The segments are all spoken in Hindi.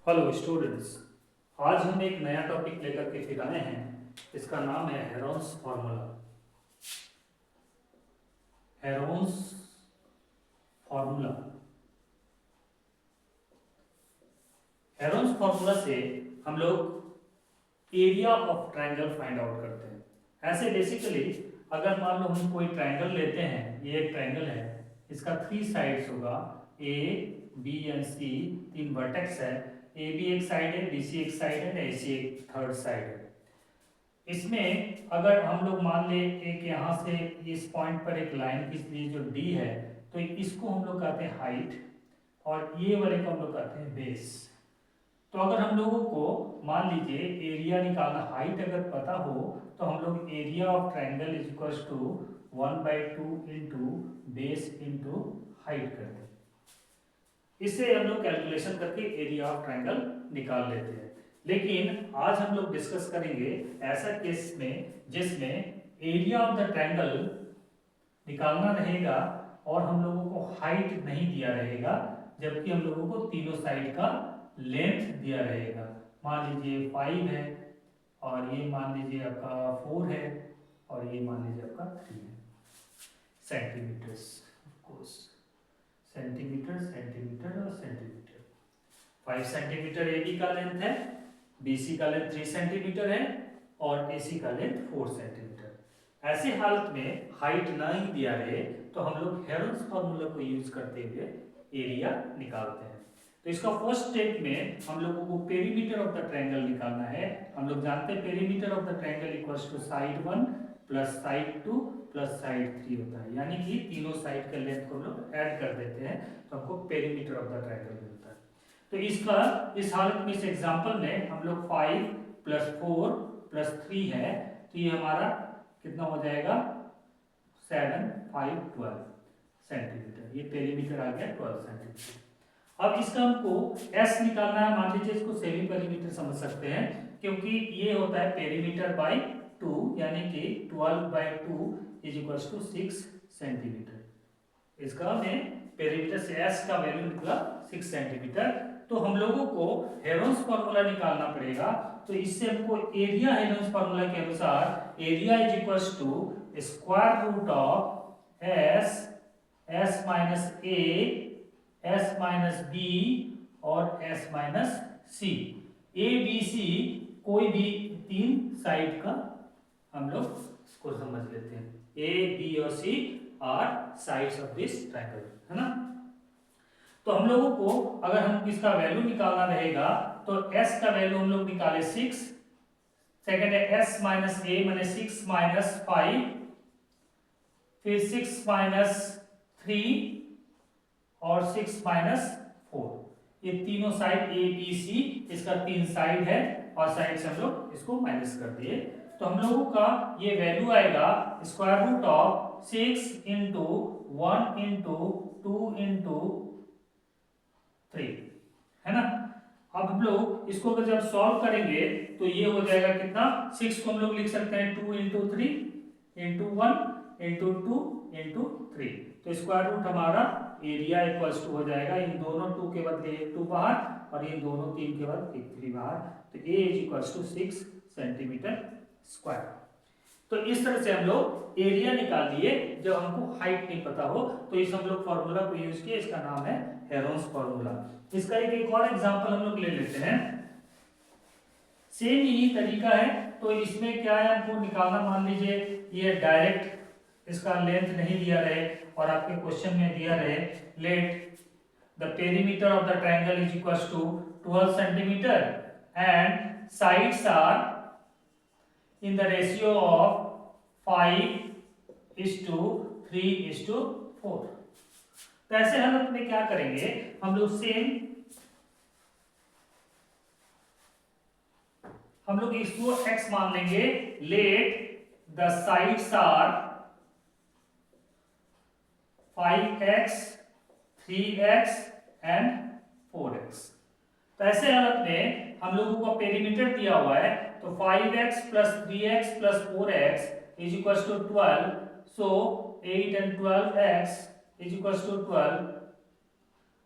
Hello students. आज हम एक नया टॉपिक लेकर के फिर आए हैं। इसका नाम है Heron's formula. Heron's formula. Heron's formula से हम लोग area of triangle find out करते हैं। ऐसे बेसिकली अगर मान लो हम कोई ट्रायंगल लेते हैं, ये एक ट्रायंगल है, इसका 3 साइड्स होगा, A B and C, 3 vertex है, ए बी एक साइड है, बी सी एक साइड है, ए सी एक थर्ड साइड है। इसमें अगर हम लोग मान ले एक यहाँ से इस पॉइंट पर एक लाइन खींच ली जो डी है, तो इसको हम लोग कहते हैं हाइट और ये वाले को हम लोग कहते हैं बेस। तो अगर हम लोगों को मान लीजिए एरिया निकालना, हाइट अगर पता हो तो हम लोग area of triangle is equal to 1/2 into base into height करते हैं। इससे हम लोग कैलकुलेशन करके एरिया ऑफ ट्रायंगल निकाल लेते हैं। लेकिन आज हम लोग डिस्कस करेंगे ऐसा केस में जिसमें एरिया ऑफ द ट्रायंगल निकालना रहेगा और हम लोगों को हाइट नहीं दिया रहेगा, जबकि हम लोगों को तीनों साइड का लेंथ दिया रहेगा। मान लीजिए 5 है और ये मान लीजिए आपका 4 है और ये मान लीजिए आपका 3 है centimetres. Of course centimetre centimetre और सेंटीमीटर। 5 सेंटीमीटर ए बी का लेंथ है, बी सी का लेंथ 3 सेंटीमीटर है और ए सी का लेंथ 4 सेंटीमीटर। ऐसे हालत में हाइट ना ही दिया रहे तो हम लोग हेरोन्स फार्मूला को यूज करते हुए एरिया निकालते हैं। तो इसका फर्स्ट स्टेप में हम लोगों को पेरीमीटर ऑफ द ट्रायंगल निकालना है। हम लोग जानते हैं perimeter of the triangle equals to side 1 plus side 2 plus side 3 होता है, यानी कि तीनों साइड का लेंथ को हम लोग ऐड कर देते हैं तो हमको पेरीमीटर ऑफ द ट्रायंगल मिलता है। तो इसका इस हालत में, इस एग्जांपल में हम लोग 5 प्लस 4 प्लस 3 है, तो ये हमारा कितना हो जाएगा 7 5 12 सेंटीमीटर। ये पेरीमीटर आ गया 12 सेंटीमीटर। अब इसका हमको S निकालना है। मान लीजिए इसको सेमी पेरीमीटर समझ सकते हैं क्योंकि ये होता है पेरीमीटर बाय 2, यानी कि 12/2 इज इक्वल्स टू 6 सेंटीमीटर। इसका में पेरीमीटर से S का वैल्यू निकला 6 सेंटीमीटर। तो हम लोगों को हेरोन्स फार्मूला निकालना पड़ेगा। तो इससे हमको एरिया हेरोन्स फार्मूला के अनुसार area is equals to square root of S minus A, S minus B और S minus C. A B C कोई भी 3 साइड का हम लोग इसको समझ लेते हैं। ए बी और C are sides of this triangle, है ना। तो हम लोगों को अगर हम इसका वैल्यू निकालना रहेगा तो S का वैल्यू हम लोग निकाले 6, सेकंड है S माइनस ए माने 6 माइनस 5, फिर 6 माइनस 3 और 6 माइनस 4। ये तीनों साइड ए बी सी, इसका 3 साइड है और साइड से हम लोग इसको माइनस कर दिए। तो हम लोगों का ये वैल्यू आएगा square root of 6 into 1 into 2 into 3, है ना। अब हम लोग इसको अगर जब सॉल्व करेंगे तो ये हो जाएगा कितना, 6 को हम लोग लिख सकते हैं 2 इंटू 3 इंटू 1 इंटू 2 इंटू 3। तो स्क्वायर रूट हमारा एरिया इक्वल्स टू हो जाएगा, इन दोनों 2 के बदले एक 2 बाहर और इन दोनों 3 के बाद एक 3 बाहर। तो A is equals to 6 centimetre square. तो इस तरह से हम लोग एरिया निकाल लिए जब हमको हाइट नहीं पता हो। तो इस हम लोग फार्मूला को यूज किए, इसका नाम है हेरोन्स फार्मूला। इसका एक और एग्जांपल हम लोग ले लेते हैं। सेम यही तरीका है। तो इसमें क्या है, हमको निकालना, मान लीजिए ये डायरेक्ट इसका लेंथ नहीं दिया रहे और आपके क्वेश्चन में दिया रहे let the perimeter of the triangle is equals to 12 centimetres and sides are in the ratio of 5:3:4। तो ऐसे हालत में क्या करेंगे हम लोग, हम लोग इसको x मान लेंगे। Let the sides are 5x 3x and 4x। तो ऐसे हालत में हम लोगों को पेरीमीटर दिया हुआ है, तो 5x plus 3x plus 4x is equals to 12। So 8 and 12x is equals to 12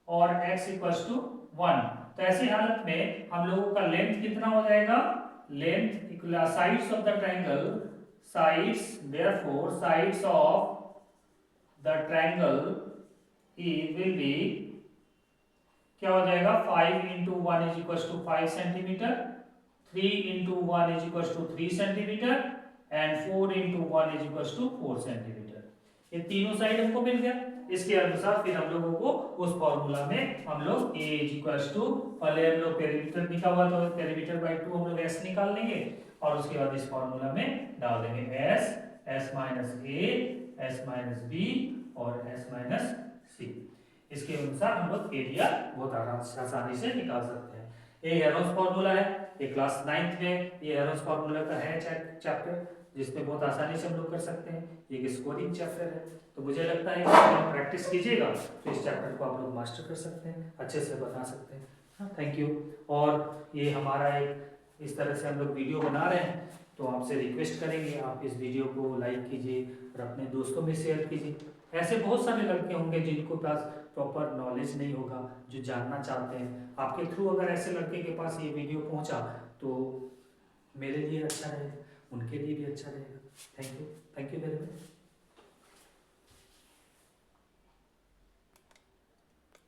और x इक्वल्स टू 1। तो ऐसी हालत में हम लोगों का लेंथ कितना हो जाएगा, length equal sides of the triangle, sides therefore sides of the triangle will be, क्या हो जाएगा, 5 into 1 is equal to 5 centimetre, 3 into 1 is equal to 3 centimetre and 4 into 1 is equal to 4 centimetre. ये तीनों साइड हमको मिल गया। इसके अनुसार फिर हम लोगों को उस फॉर्मूला में हम लोग a इज इक्वल टू, पहले हम लोग पेरीमीटर निकाला हुआ तो पेरीमीटर बाय 2 हम लोग s निकाल लेंगे और उसके बाद इस फॉर्मूला में डाल देंगे s minus a, s minus b और s माइनस c। इसके अनुसार हम लोग एरिया बहुत आसानी से निकाल सकते हैं। ये हेरोन्स फॉर्मूला है, ये क्लास 9th में ये हेरोन्स फॉर्मूला का है चैप्टर, जिसमें बहुत आसानी से हम लोग कर सकते हैं। ये स्कोरिंग चैप्टर है, तो मुझे लगता है कि आप प्रैक्टिस कीजिएगा तो इस चैप्टर को आप लोग मास्टर कर सकते हैं, अच्छे से बता सकते हैं। हाँ, थैंक यू। और ये हमारा एक इस तरह से हम लोग वीडियो बना रहे हैं, तो आपसे रिक्वेस्ट करेंगे आप इस वीडियो को लाइक कीजिए और अपने दोस्तों में शेयर कीजिए। ऐसे बहुत सारे लड़के होंगे जिनको पास प्रॉपर नॉलेज नहीं होगा, जो जानना चाहते हैं। आपके थ्रू अगर ऐसे लड़के के पास ये वीडियो पहुंचा तो मेरे लिए अच्छा रहेगा, उनके लिए भी अच्छा रहेगा। Thank you very much.